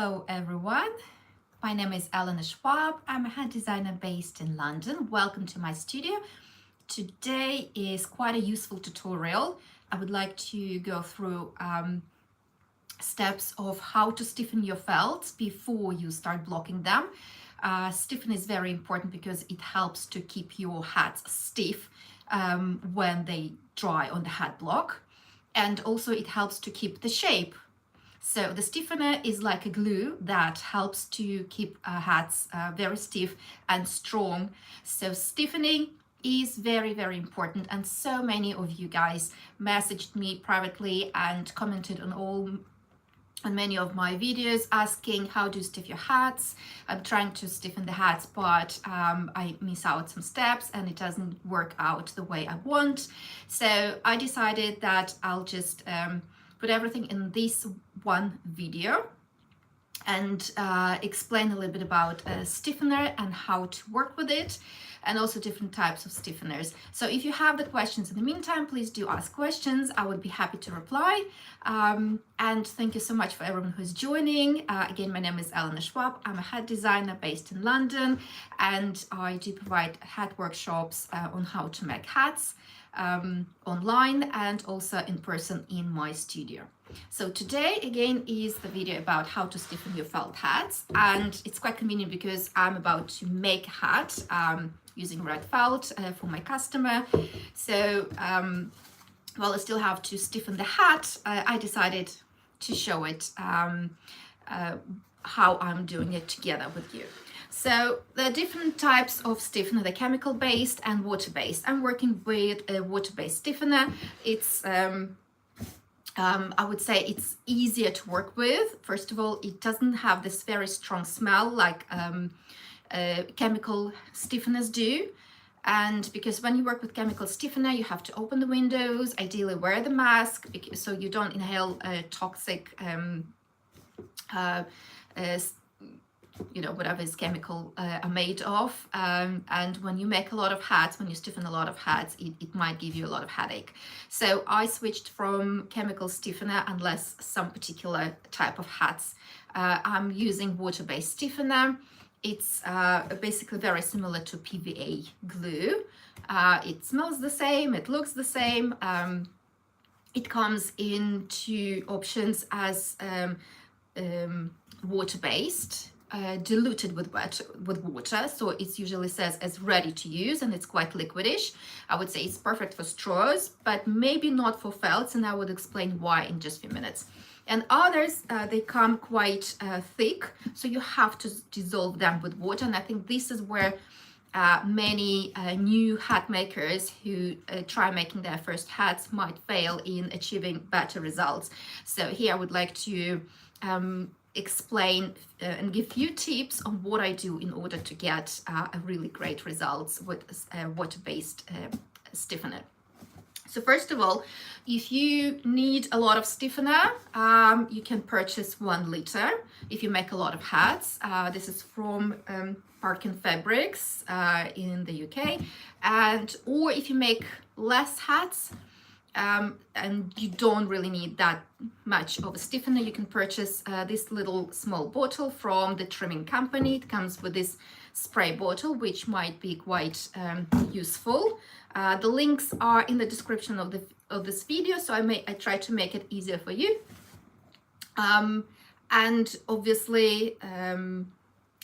Hello everyone, my name is Elena Shvab. I'm a hair designer based in London. Welcome to my studio. Today is quite a useful tutorial. I would like to go through steps of how to stiffen your felts before you start blocking them. Stiffen is very important because it helps to keep your hats stiff when they dry on the hat block, and also it helps to keep the shape. So the stiffener is like a glue that helps to keep hats very stiff and strong. So stiffening is very, very important, and so many of you guys messaged me privately and commented on many of my videos asking how do you stiffen your hats. I'm trying to stiffen the hats, but I miss out some steps and it doesn't work out the way I want. So I decided that I'll just put everything in this one video and explain a little bit about a stiffener and how to work with it, and also different types of stiffeners. So if you have the questions in the meantime, please do ask questions. I would be happy to reply. And thank you so much for everyone who's joining. Again, my name is Elena Shvab. I'm a hat designer based in London, and I do provide hat workshops on how to make hats online and also in person in my studio. So today again is the video about how to stiffen your felt hats, and it's quite convenient because I'm about to make a hat using red felt for my customer. So while I still have to stiffen the hat, I decided to show it how I'm doing it together with you. So there are different types of stiffener, the chemical based and water based. I'm working with a water based stiffener. It's I would say it's easier to work with. First of all, it doesn't have this very strong smell like chemical stiffeners do. And because when you work with chemical stiffener, you have to open the windows, ideally wear the mask so you don't inhale toxic whatever is chemical are made of, and when you make a lot of hats, when you stiffen a lot of hats, it might give you a lot of headache. So I switched from chemical stiffener unless some particular type of hats. I'm using water-based stiffener. It's basically very similar to PVA glue. It smells the same, it looks the same. It comes in two options as water-based, diluted with water, so it usually says as ready to use, and it's quite liquidish. I would say it's perfect for straws, but maybe not for felts, and I would explain why in just a few minutes. And others, they come quite thick, so you have to dissolve them with water, and I think this is where many new hat makers who try making their first hats might fail in achieving better results. So here I would like to explain and give you tips on what I do in order to get a really great results with water-based stiffener. So first of all, if you need a lot of stiffener, you can purchase 1 liter if you make a lot of hats. This is from Parkin Fabrics in the UK, or if you make less hats, and you don't really need that much of a stiffener, you can purchase this little small bottle from the trimming company. It comes with this spray bottle, which might be quite useful. The links are in the description of this video, so I try to make it easier for you. And obviously,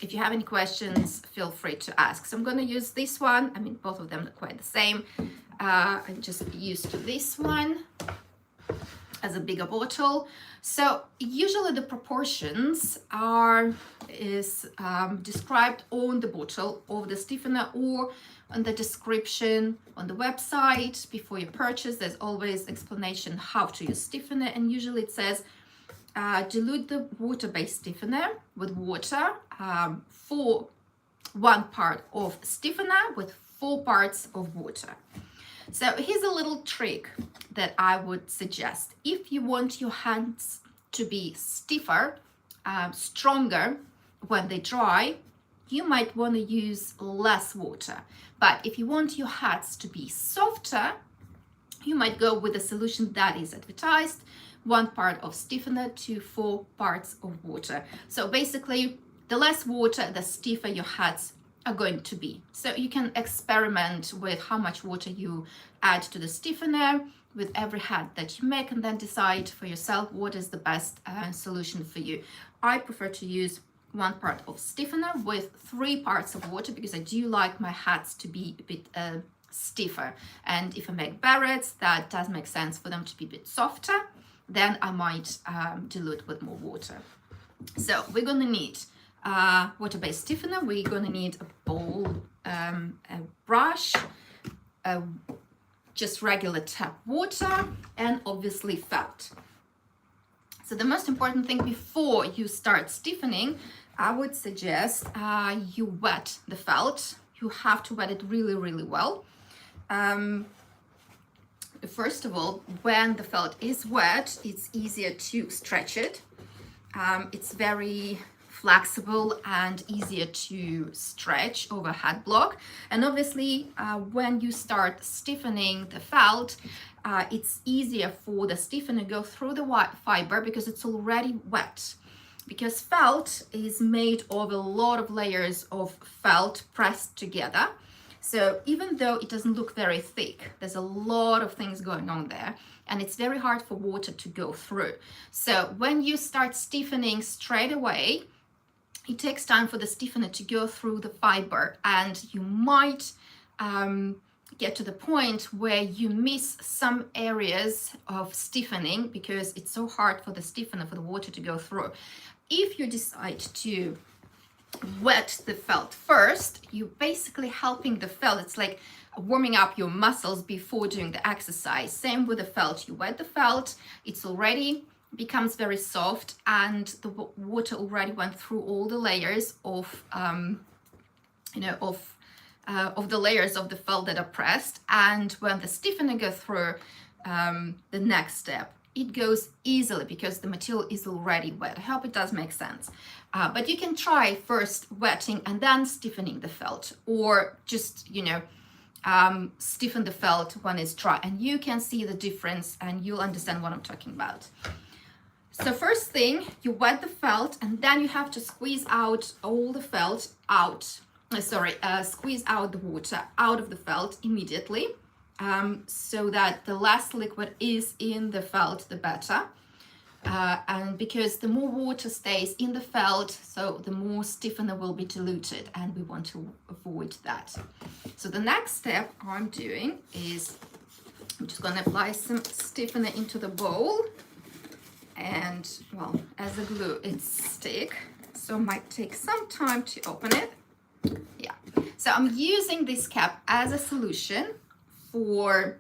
if you have any questions, feel free to ask. So I'm going to use this one. I mean, both of them are quite the same. I'm just used to this one as a bigger bottle. So usually the proportions is described on the bottle of the stiffener or on the description on the website. Before you purchase, there's always explanation how to use stiffener, and usually it says dilute the water-based stiffener with water for 1 part of stiffener with 4 parts of water. So here's a little trick that I would suggest. If you want your hands to be stiffer, stronger when they dry, you might want to use less water. But if you want your hats to be softer, you might go with a solution that is advertised, 1 part of stiffener to 4 parts of water. So basically, the less water, the stiffer your hats are going to be. So you can experiment with how much water you add to the stiffener with every hat that you make, and then decide for yourself what is the best solution for you. I prefer to use 1 part of stiffener with 3 parts of water because I do like my hats to be a bit stiffer. And if I make barrettes, that does make sense for them to be a bit softer. Then I might dilute with more water. So we're going to need water-based stiffener. We're going to need a bowl, a brush, just regular tap water, and obviously felt. So the most important thing before you start stiffening, I would suggest you wet the felt. You have to wet it really, really well. First of all, when the felt is wet, it's easier to stretch it. It's very flexible and easier to stretch over hat block. And obviously, when you start stiffening the felt, it's easier for the stiffener to go through the white fiber because it's already wet. Because felt is made of a lot of layers of felt pressed together. So even though it doesn't look very thick, there's a lot of things going on there, and it's very hard for water to go through. So when you start stiffening straight away, it takes time for the stiffener to go through the fiber, and you might get to the point where you miss some areas of stiffening because it's so hard for the stiffener, for the water to go through. If you decide to wet the felt first, you're basically helping the felt. It's like warming up your muscles before doing the exercise. Same with the felt. You wet the felt, it's already becomes very soft, and the water already went through all the layers of the layers of the felt that are pressed. And when the stiffener goes through the next step, it goes easily because the material is already wet. I hope it does make sense. But you can try first wetting and then stiffening the felt, or just, stiffen the felt when it's dry, and you can see the difference and you'll understand what I'm talking about. So first thing, you wet the felt, and then you have to squeeze out all the felt out. Squeeze out the water out of the felt immediately, so that the less liquid is in the felt, the better. And because the more water stays in the felt, so the more stiffener will be diluted, and we want to avoid that. So the next step I'm doing is I'm just going to apply some stiffener into the bowl, and well, as a glue it's stick, so it might take some time to open it. Yeah, so I'm using this cap as a solution for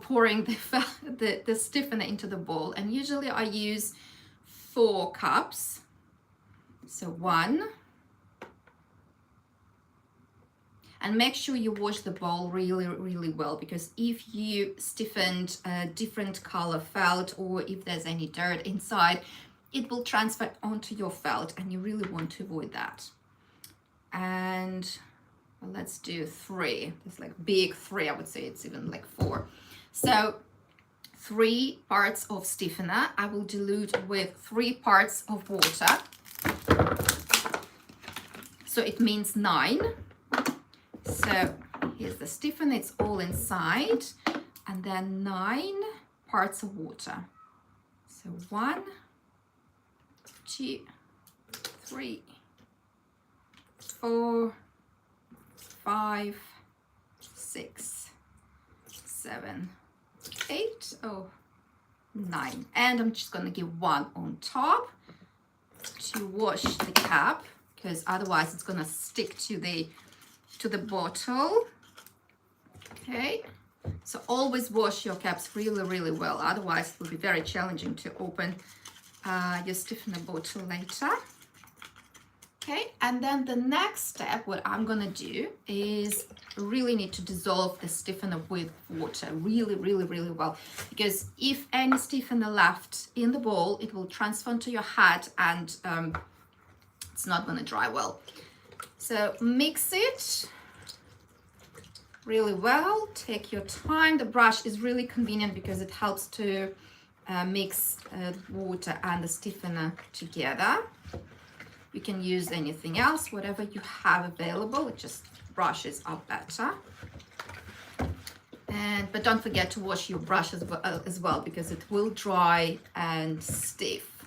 pouring the stiffener into the bowl, and usually I use 4 cups. So 1, and make sure you wash the bowl really, really well, because if you stiffened a different color felt, or if there's any dirt inside, it will transfer onto your felt, and you really want to avoid that. And well, let's do 3. It's like big 3, I would say it's even like 4. So 3 parts of stiffener I will dilute with 3 parts of water. So it means 9. So here's the stiffener, it's all inside, and then 9 parts of water. So 1, 2, 3, 4, 5, 6, 7, 8, 9. And I'm just going to give 1 on top to wash the cap, because otherwise it's going to stick to the bottle. Okay, so always wash your caps really, really well, otherwise it will be very challenging to open your stiffener bottle later. Okay, and then the next step, what I'm gonna do is really need to dissolve the stiffener with water really, really, really well, because if any stiffener left in the bowl, it will transfer into your hat, and it's not gonna dry well. So mix it really well. Take your time. The brush is really convenient because it helps to mix water and the stiffener together. You can use anything else, whatever you have available. It just brushes are better. But don't forget to wash your brush as well because it will dry and stiff.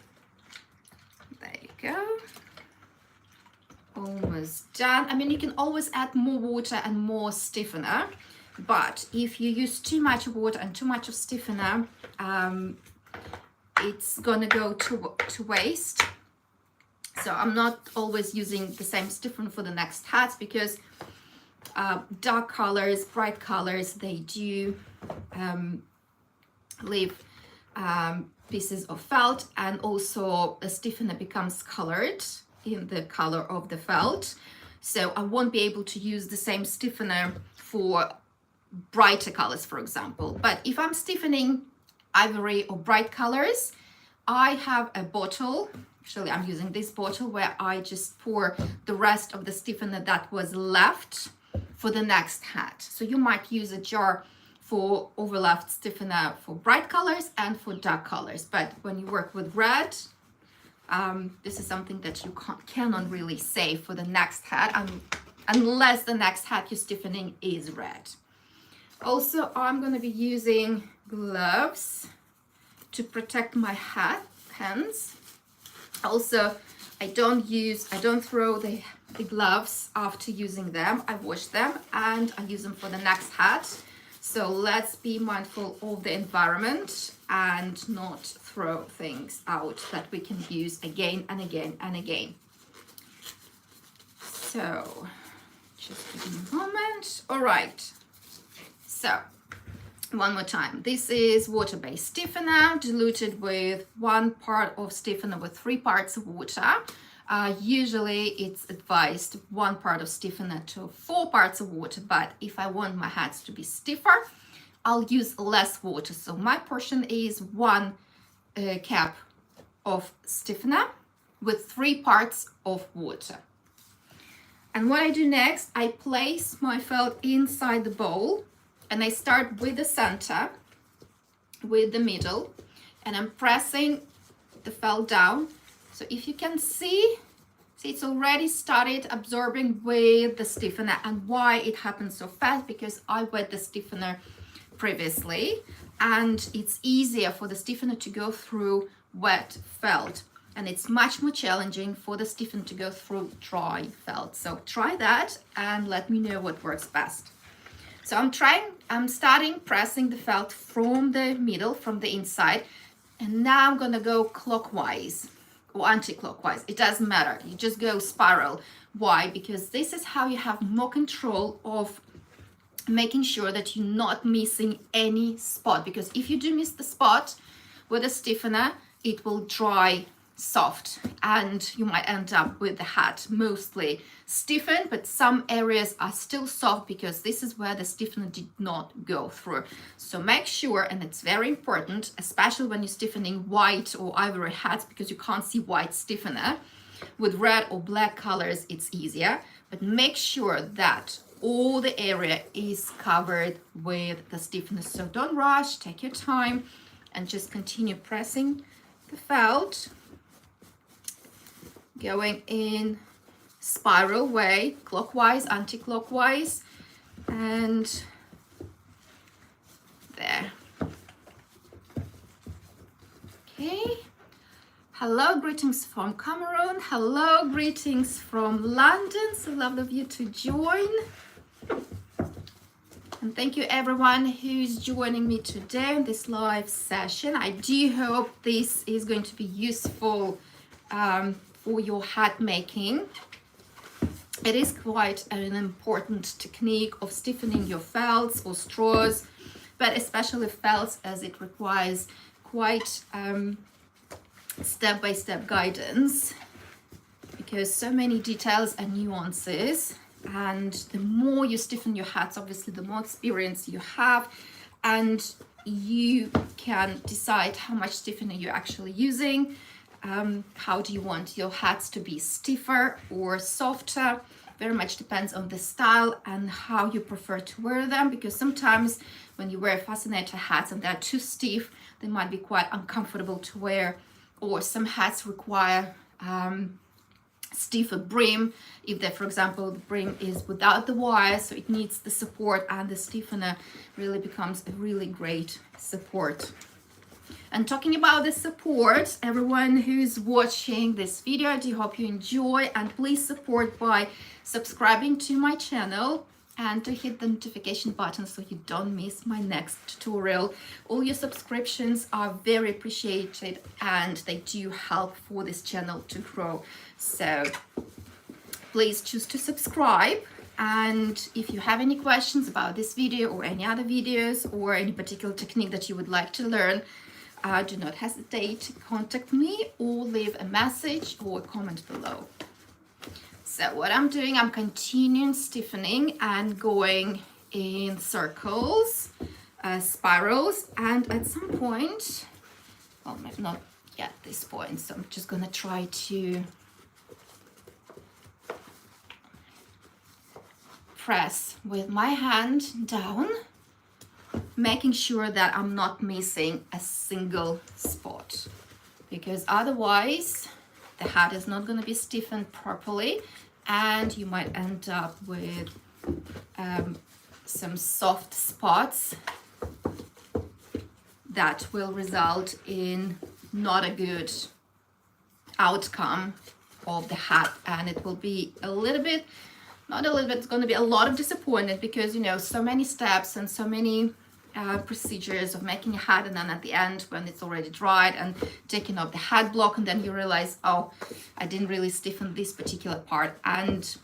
There you go. Almost done. I mean, you can always add more water and more stiffener, but if you use too much water and too much of stiffener, it's gonna go to waste. So I'm not always using the same stiffener for the next hats because dark colors, bright colors, they do leave pieces of felt, and also the stiffener becomes colored in the color of the felt. So I won't be able to use the same stiffener for brighter colors, for example. But if I'm stiffening ivory or bright colors, I have a bottle. Actually, I'm using this bottle where I just pour the rest of the stiffener that was left for the next hat. So you might use a jar for overlap stiffener for bright colors and for dark colors. But when you work with red, this is something that you cannot really save for the next hat unless the next hat you're stiffening is red. Also, I'm going to be using gloves to protect my hands. Also, I don't throw the gloves after using them. I wash them and I use them for the next hat. So let's be mindful of the environment and not throw things out that we can use again and again and again. So just give me a moment. All right. So one more time. This is water-based stiffener diluted with 1 part of stiffener with 3 parts of water. Usually it's advised 1 part of stiffener to 4 parts of water, but if I want my hats to be stiffer, I'll use less water. So my portion is 1 cup of stiffener with 3 parts of water. And what I do next, I place my felt inside the bowl and I start with the center, with the middle, and I'm pressing the felt down. So if you can see it's already started absorbing with the stiffener. And why it happens so fast? Because I wet the stiffener previously, and it's easier for the stiffener to go through wet felt, and it's much more challenging for the stiffener to go through dry felt. So try that and let me know what works best. So I'm starting pressing the felt from the middle, from the inside, and now I'm gonna go clockwise or anti-clockwise. It doesn't matter, you just go spiral. Why? Because this is how you have more control of making sure that you're not missing any spot, because if you do miss the spot with a stiffener, it will dry soft and you might end up with the hat mostly stiffened, but some areas are still soft because this is where the stiffener did not go through. So make sure, and it's very important, especially when you're stiffening white or ivory hats, because you can't see white stiffener. With red or black colors it's easier, but make sure that all the area is covered with the stiffener. So don't rush, take your time and just continue pressing the felt, going in spiral way, clockwise, anti-clockwise, and there. Okay. Hello, greetings from Cameroon. Hello, greetings from London. So lovely of you to join. And thank you everyone who's joining me today on this live session. I do hope this is going to be useful for your hat making. It is quite an important technique of stiffening your felts or straws, but especially felts, as it requires quite step-by-step guidance, because so many details and nuances. And the more you stiffen your hats, obviously the more experience you have, and you can decide how much stiffener you're actually using. How do you want your hats to be stiffer or softer? very much depends on the style and how you prefer to wear them, because sometimes when you wear fascinator hats and they're too stiff, they might be quite uncomfortable to wear, or some hats require stiffer brim if they, for example, the brim is without the wire, so it needs the support, and the stiffener really becomes a really great support. And talking about the support, everyone who's watching this video, I do hope you enjoy, and please support by subscribing to my channel and to hit the notification button so you don't miss my next tutorial. All your subscriptions are very appreciated and they do help for this channel to grow. So please choose to subscribe. And if you have any questions about this video or any other videos or any particular technique that you would like to learn, do not hesitate to contact me or leave a message or a comment below. So what I'm doing, I'm continuing stiffening and going in circles, spirals, and at some point, well, maybe not yet this point, so I'm just gonna try to press with my hand down, making sure that I'm not missing a single spot, because otherwise the hat is not going to be stiffened properly and you might end up with some soft spots that will result in not a good outcome of the hat, and it will be a little bit, not a little bit, it's going to be a lot of disappointment, because you know, so many steps and so many procedures of making a hat, and then at the end when it's already dried and taking off the hat block, and then you realize, oh, I didn't really stiffen this particular part. And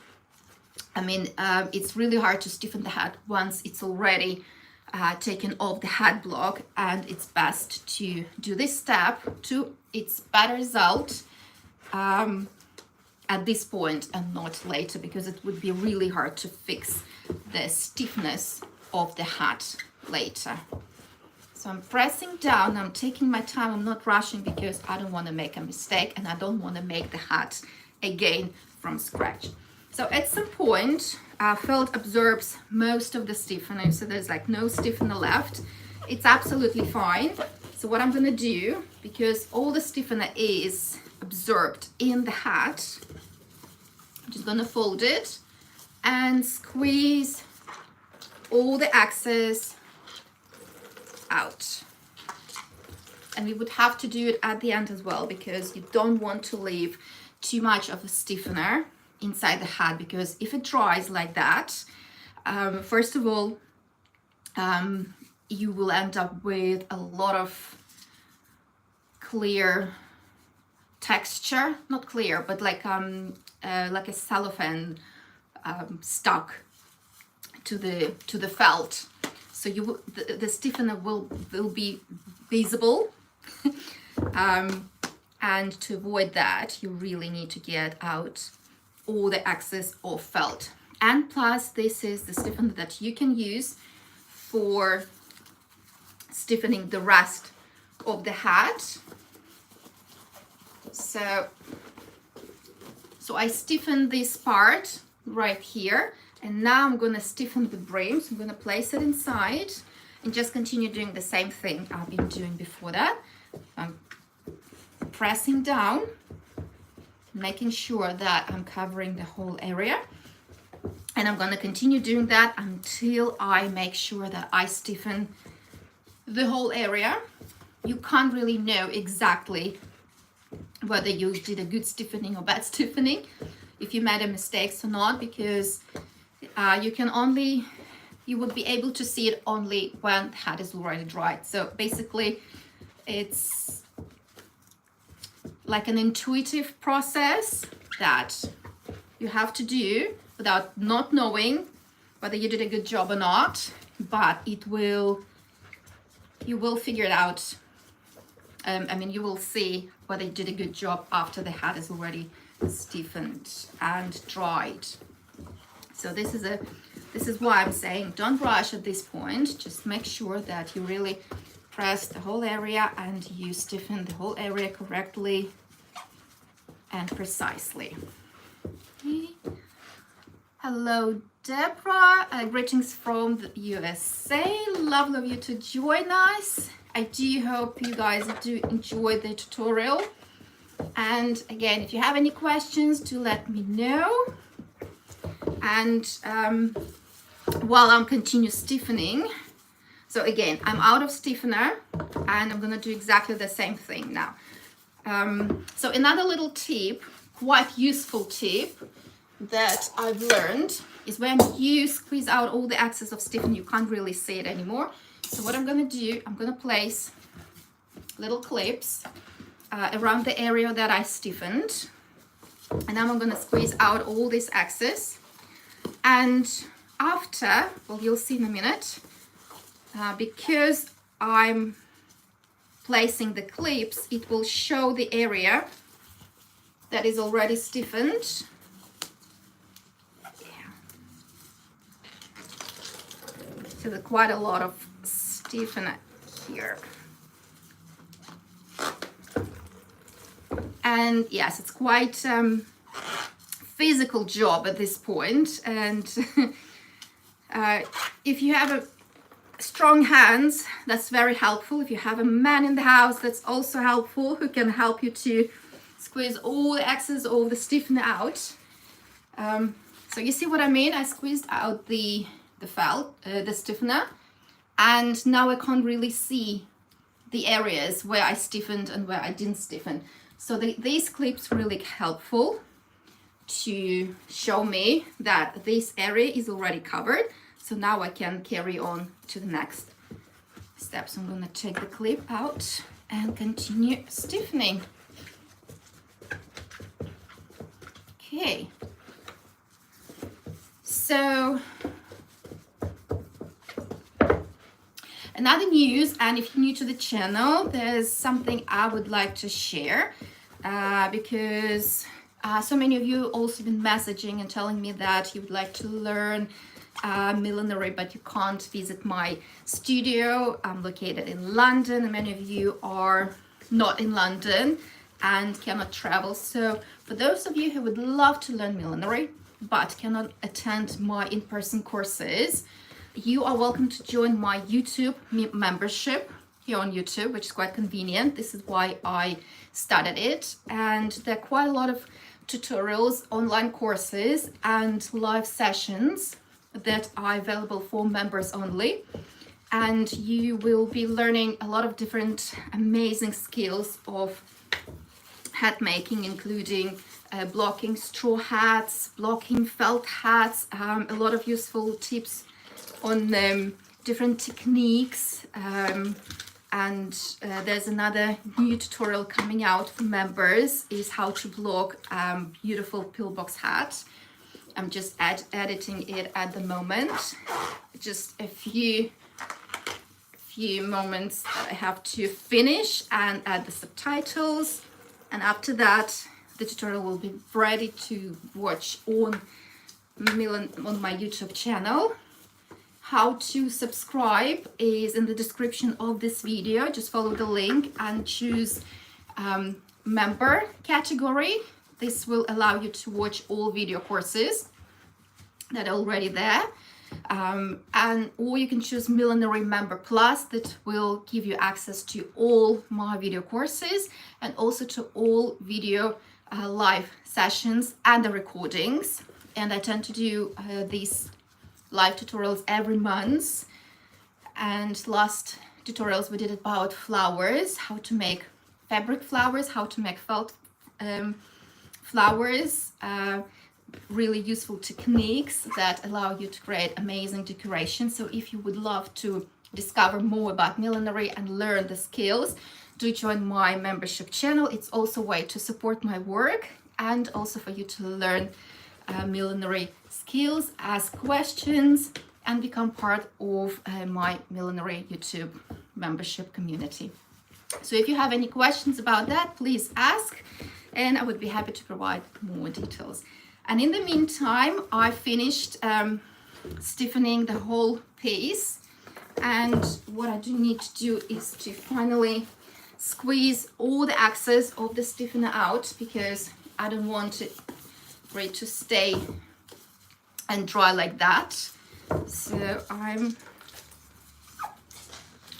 I mean, it's really hard to stiffen the hat once it's already taken off the hat block, and it's best to do this step to its better result at this point and not later, because it would be really hard to fix the stiffness of the hat later. So I'm pressing down, I'm taking my time, I'm not rushing, because I don't want to make a mistake and I don't want to make the hat again from scratch. So at some point, felt absorbs most of the stiffener, so there's like no stiffener left. It's absolutely fine. So what I'm going to do, because all the stiffener is absorbed in the hat, I'm just going to fold it and squeeze all the excess out. And we would have to do it at the end as well, because you don't want to leave too much of a stiffener inside the hat, because if it dries like that, first of all, you will end up with a lot of clear texture, not clear, but like a cellophane stuck to the felt. So you will, the stiffener will be visible. And to avoid that, you really need to get out all the excess of felt. And plus, this is the stiffener that you can use for stiffening the rest of the hat. So I stiffen this part right here, and now I'm going to stiffen the brim. So I'm going to place it inside and just continue doing the same thing I've been doing before that. I'm pressing down, making sure that I'm covering the whole area, and I'm going to continue doing that until I make sure that I stiffen the whole area. You can't really know exactly whether you did a good stiffening or bad stiffening, if you made a mistake or not, because you would be able to see it only when the hat is already dried. So basically it's like an intuitive process that you have to do without not knowing whether you did a good job or not, but you will figure it out. I mean, you will see whether you did a good job after the hat is already stiffened and dried. So this is why I'm saying don't rush at this point. Just make sure that you really press the whole area and you stiffen the whole area correctly and precisely. Okay. Hello, Deborah. Greetings from the USA. Lovely of you to join us. I do hope you guys do enjoy the tutorial. And again, if you have any questions, do let me know. And while I'm continue stiffening, so again, I'm out of stiffener and I'm gonna do exactly the same thing now. So another little tip, quite useful tip that I've learned is when you squeeze out all the excess of stiffen, you can't really see it anymore. So what I'm gonna do, I'm gonna place little clips around the area that I stiffened, and then I'm gonna squeeze out all this excess. And after, well, you'll see in a minute, because I'm placing the clips, it will show the area that is already stiffened. So there's quite a lot of stiffener here. And yes, it's quite physical job at this point. And if you have strong hands, that's very helpful. If you have a man in the house, that's also helpful, who can help you to squeeze all the excess of the stiffener out. So you see what I mean? I squeezed out the felt, the stiffener, and now I can't really see the areas where I stiffened and where I didn't stiffen. So these clips really helpful to show me that this area is already covered. So now I can carry on to the next step. So I'm going to take the clip out and continue stiffening. Okay. So another news, and if you're new to the channel, there's something I would like to share because so many of you also been messaging and telling me that you would like to learn millinery, but you can't visit my studio. I'm located in London, and many of you are not in London and cannot travel. So for those of you who would love to learn millinery but cannot attend my in-person courses, you are welcome to join my YouTube membership here on YouTube, which is quite convenient. This is why I started it. And there are quite a lot of tutorials, online courses, and live sessions that are available for members only. And you will be learning a lot of different amazing skills of hat making, including blocking straw hats, blocking felt hats, a lot of useful tips on different techniques, and there's another new tutorial coming out for members, is how to block beautiful pillbox hat. I'm just editing it at the moment. Just a few moments that I have to finish and add the subtitles, and after that the tutorial will be ready to watch on my YouTube channel. How to subscribe is in the description of this video. Just follow the link and choose member category. This will allow you to watch all video courses that are already there. Or you can choose Millinery Member Plus, that will give you access to all my video courses and also to all video live sessions and the recordings. And I tend to do these live tutorials every month, and last tutorials we did about flowers, how to make fabric flowers, how to make felt flowers, really useful techniques that allow you to create amazing decoration. So if you would love to discover more about millinery and learn the skills, do join my membership channel. It's also a way to support my work and also for you to learn millinery skills, ask questions, and become part of my millinery YouTube membership community. So if you have any questions about that, please ask, and I would be happy to provide more details. And in the meantime, I finished stiffening the whole piece, and what I do need to do is to finally squeeze all the excess of the stiffener out, because I don't want it for it to stay and dry like that. So I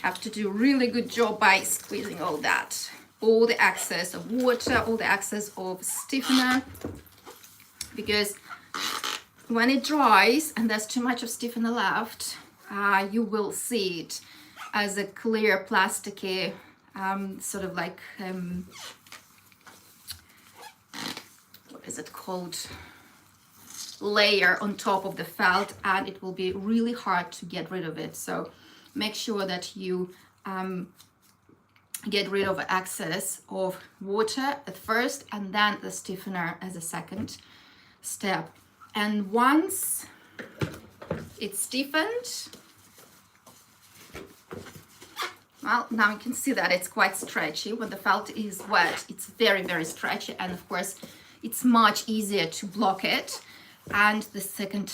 have to do a really good job by squeezing all that, all the excess of water, all the excess of stiffener, because when it dries and there's too much of stiffener left, you will see it as a clear plasticky sort of like what is it called, layer on top of the felt, and it will be really hard to get rid of it. So make sure that you get rid of excess of water at first, and then the stiffener as a second step. And once it's stiffened, well, now you can see that it's quite stretchy. When the felt is wet, it's very, very stretchy, and of course it's much easier to block it. And the second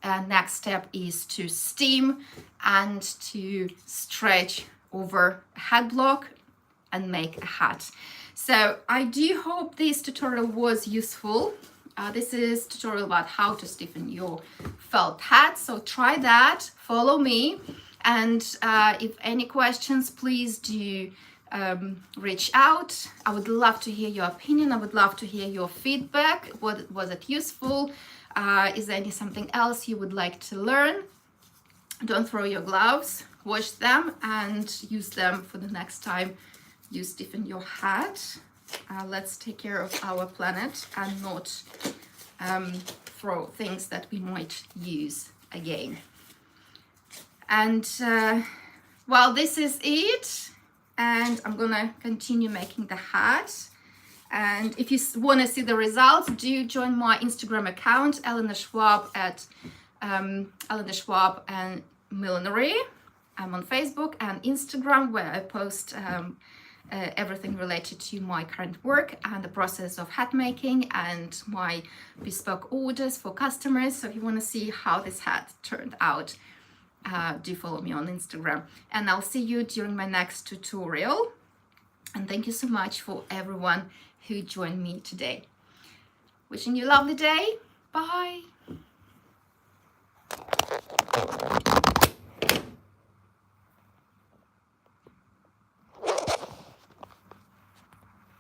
next step is to steam and to stretch over a hat block and make a hat. So I do hope this tutorial was useful. This is a tutorial about how to stiffen your felt hat. So try that, follow me, and if any questions, please do reach out. I would love to hear your opinion. I would love to hear your feedback. Was it useful? Is there something else you would like to learn? Don't throw your gloves, wash them and use them for the next time you stiffen your hat. Let's take care of our planet and not throw things that we might use again. And well, this is it. And I'm gonna continue making the hat. And if you want to see the results, do join my Instagram account, Elena Shvab at Elena Shvab and Millinery. I'm on Facebook and Instagram, where I post everything related to my current work and the process of hat making and my bespoke orders for customers. So if you want to see how this hat turned out, do follow me on Instagram. And I'll see you during my next tutorial. And thank you so much for everyone who joined me today. Wishing you a lovely day. Bye.